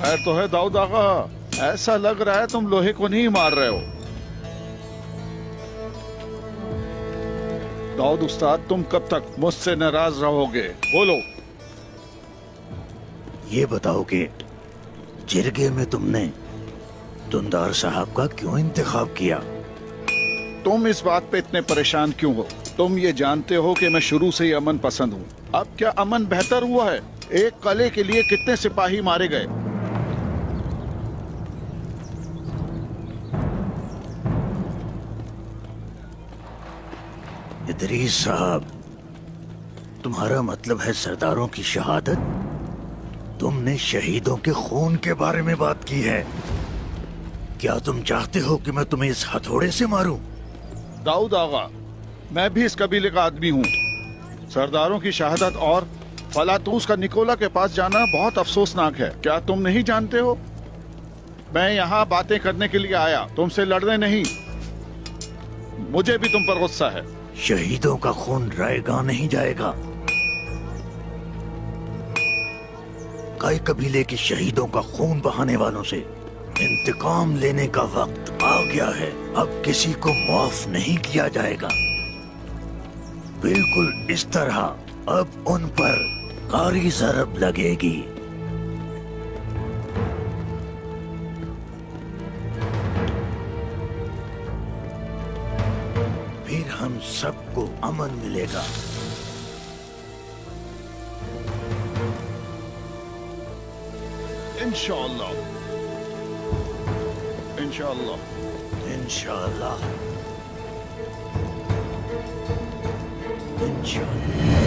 खैर तो है दाऊद आगा, ऐसा लग रहा है तुम लोहे को नहीं मार रहे हो। दाऊद उस्ताद, तुम कब तक मुझसे नाराज रहोगे? बोलो। ये बताओ कि जिरगे में तुमने दुंदार साहब का क्यों इंतखाब किया? तुम इस बात पे इतने परेशान क्यों हो? तुम ये जानते हो कि मैं शुरू से ही अमन पसंद हूँ। अब क्या अमन बेहतर हुआ है? एक कले के लिए कितने सिपाही मारे गए। इदरीस साहब, तुम्हारा मतलब है सरदारों की शहादत? तुमने शहीदों के खून के बारे में बात की है। क्या तुम चाहते हो कि मैं तुम्हें इस हथौड़े से मारूं? दाऊद आगा, मैं भी इस कबीले का आदमी हूँ। सरदारों की शहादत और फलातूस का निकोला के पास जाना बहुत अफसोसनाक है। क्या तुम नहीं जानते हो? मैं यहाँ बातें करने के लिए आया, तुमसे लड़ने नहीं। मुझे भी तुम पर गुस्सा है। शहीदों का खून रायगा नहीं जाएगा। कई कबीले के शहीदों का खून बहाने वालों से इंतकाम लेने का वक्त आ गया है। अब किसी को माफ नहीं किया जाएगा। बिल्कुल इस तरह अब उन पर कारी ज़रब लगेगी। फिर हम सबको अमन मिलेगा। इंशाअल्लाह, इंशाअल्लाह, इंशाअल्लाह, इंशाअल्लाह।